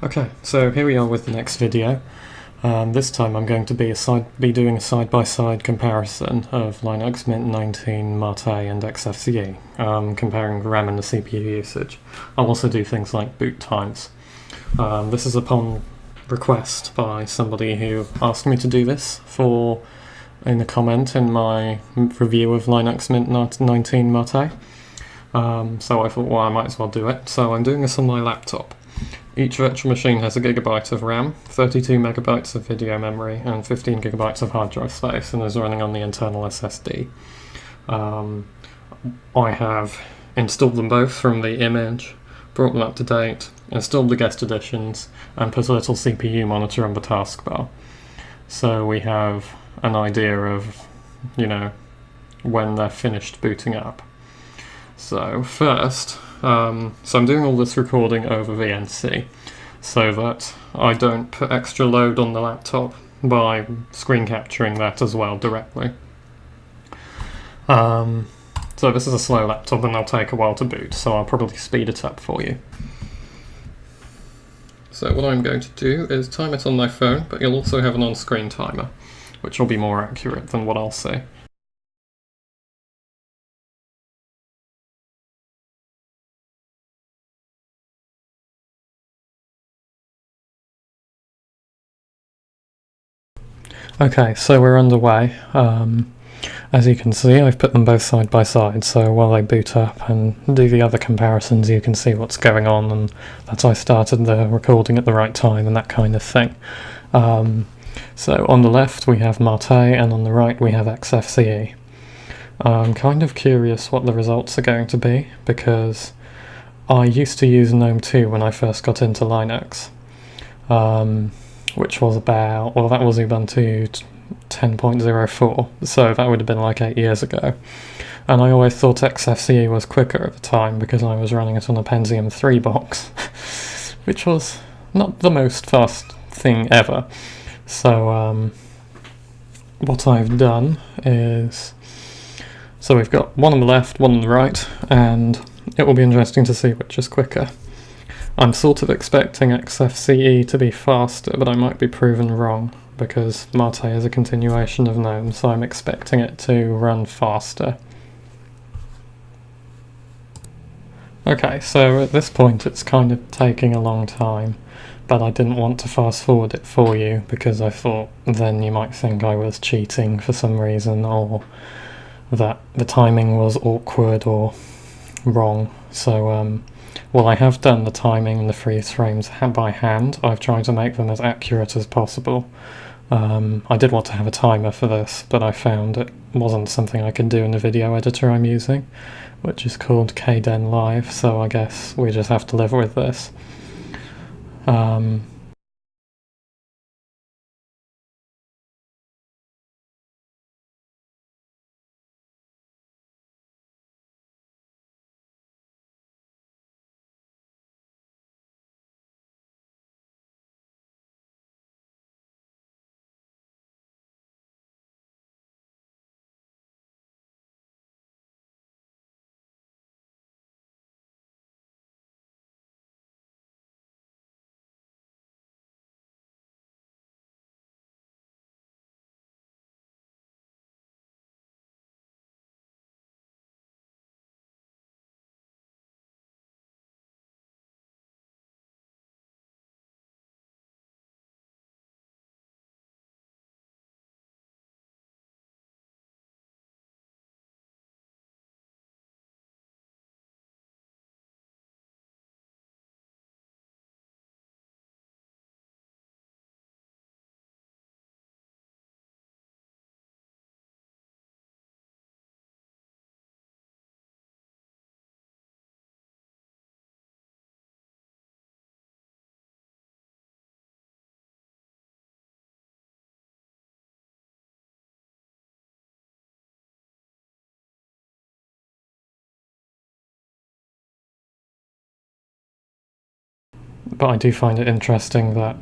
Okay, so here we are with the next video. This time I'm going to be doing a side-by-side comparison of Linux Mint 19, Mate and XFCE, comparing the RAM and the CPU usage. I'll also do things like boot times. This is upon request by somebody who asked me to do this in a comment in my review of Linux Mint 19 Mate. So I thought, well, I might as well do it. So I'm doing this on my laptop. Each virtual machine has a gigabyte of RAM, 32 megabytes of video memory, and 15 gigabytes of hard drive space, and is running on the internal SSD. I have installed them both from the image, brought them up to date, installed the guest editions, and put a little CPU monitor on the taskbar. So we have an idea of, when they're finished booting up. So first, so I'm doing all this recording over VNC so that I don't put extra load on the laptop by screen capturing that as well directly. So this is a slow laptop and they'll take a while to boot, so I'll probably speed it up for you. So what I'm going to do is time it on my phone, but you'll also have an on-screen timer, which will be more accurate than what I'll say. Okay, so we're underway. As you can see, I've put them both side by side, so while they boot up and do the other comparisons, you can see what's going on and that I started the recording at the right time and that kind of thing. So on the left we have Mate and on the right we have XFCE. I'm kind of curious what the results are going to be, because I used to use GNOME 2 when I first got into Linux. Which was that was Ubuntu 10.04, so that would have been like 8 years ago. And I always thought XFCE was quicker at the time because I was running it on a Pentium 3 box, which was not the most fast thing ever. So what I've done is, so we've got one on the left, one on the right, and it will be interesting to see which is quicker. I'm sort of expecting XFCE to be faster, but I might be proven wrong, because Mate is a continuation of GNOME, so I'm expecting it to run faster. Okay, so at this point it's kind of taking a long time, but I didn't want to fast forward it for you, because I thought then you might think I was cheating for some reason, or that the timing was awkward or wrong. So well, I have done the timing and the freeze frames by hand. I've tried to make them as accurate as possible. I did want to have a timer for this, but I found it wasn't something I could do in the video editor I'm using, which is called Kden Live, so I guess we just have to live with this. But I do find it interesting that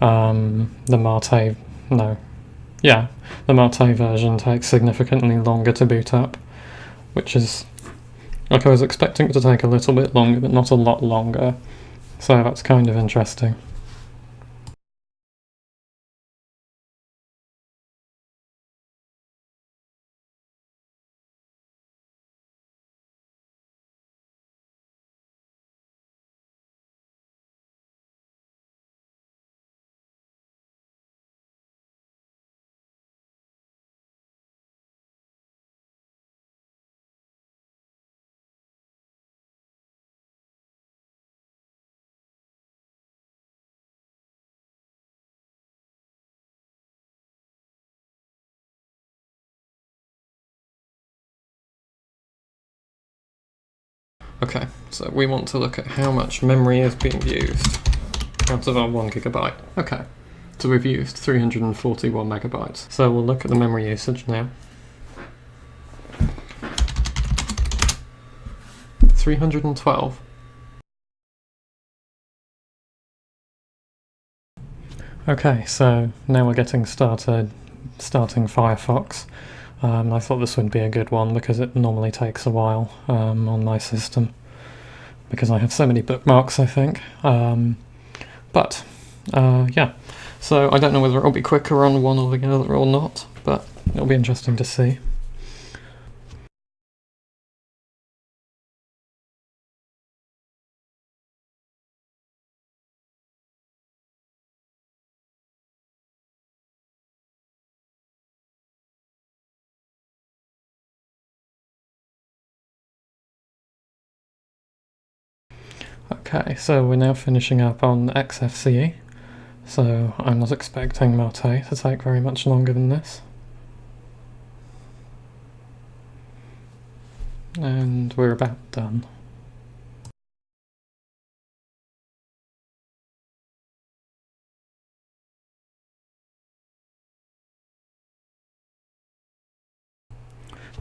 the Mate version takes significantly longer to boot up, which is, like, I was expecting it to take a little bit longer, but not a lot longer, so that's kind of interesting. Okay, so we want to look at how much memory is being used out of our 1 gigabyte. Okay, so we've used 341 megabytes. So we'll look at the memory usage now. 312. Okay, so now we're getting starting Firefox. I thought this would be a good one because it normally takes a while on my system because I have so many bookmarks, I think. Yeah, so I don't know whether it'll be quicker on one or the other or not, but it'll be interesting to see. Okay, so we're now finishing up on XFCE, so I'm not expecting Mate to take very much longer than this. And we're about done.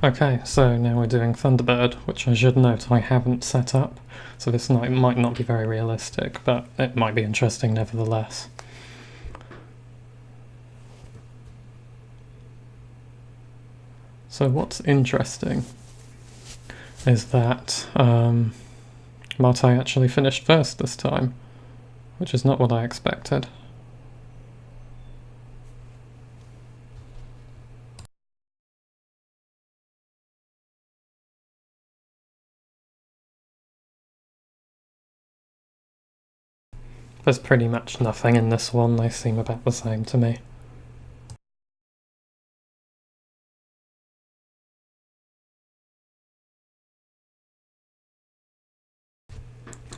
Okay, so now we're doing Thunderbird, which I should note I haven't set up, so this might not be very realistic, but it might be interesting nevertheless. So what's interesting is that Mate actually finished first this time, which is not what I expected. There's pretty much nothing in this one, they seem about the same to me.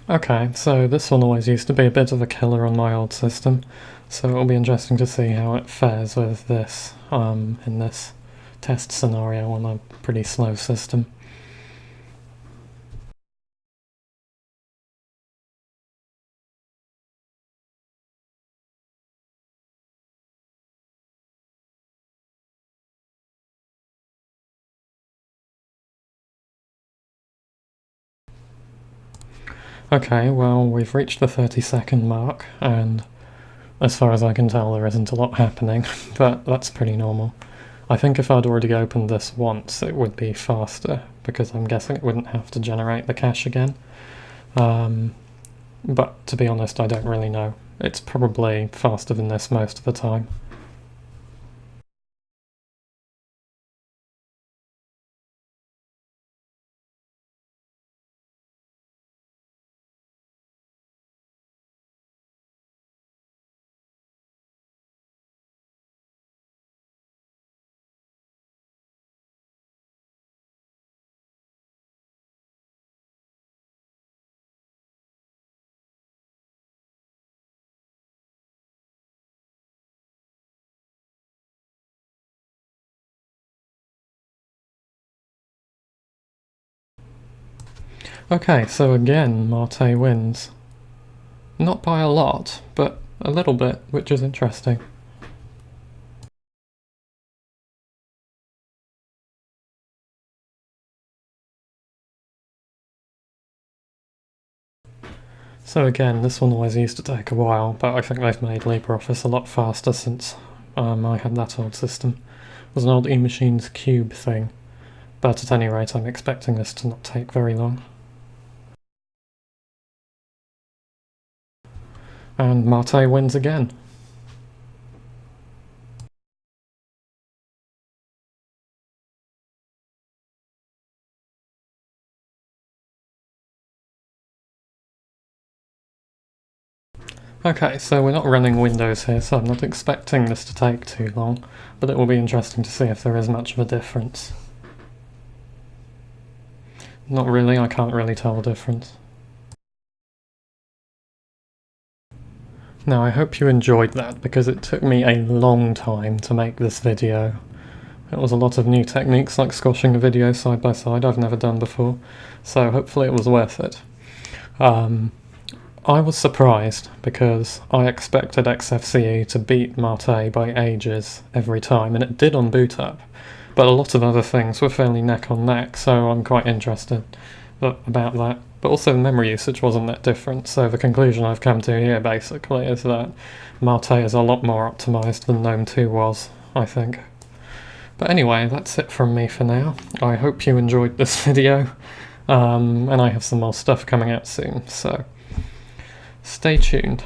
Okay, so this one always used to be a bit of a killer on my old system, so it'll be interesting to see how it fares with this in this test scenario on a pretty slow system. Okay, well, we've reached the 30-second mark, and as far as I can tell there isn't a lot happening, but that's pretty normal. I think if I'd already opened this once it would be faster, because I'm guessing it wouldn't have to generate the cache again. But to be honest, I don't really know. It's probably faster than this most of the time. Okay, so again, Mate wins. Not by a lot, but a little bit, which is interesting. So again, this one always used to take a while, but I think they've made LibreOffice a lot faster since I had that old system. It was an old eMachines Cube thing, but at any rate I'm expecting this to not take very long. And Mate wins again. Okay, so we're not running Windows here, so I'm not expecting this to take too long, but it will be interesting to see if there is much of a difference. Not really, I can't really tell the difference. Now I hope you enjoyed that, because it took me a long time to make this video. It was a lot of new techniques like squashing a video side by side I've never done before, so hopefully it was worth it. I was surprised because I expected XFCE to beat Mate by ages every time, and it did on boot up, but a lot of other things were fairly neck on neck, so I'm quite interested about that. But also the memory usage wasn't that different, so the conclusion I've come to here basically is that Mate is a lot more optimised than GNOME 2 was, I think. But anyway, that's it from me for now. I hope you enjoyed this video, and I have some more stuff coming out soon, so stay tuned.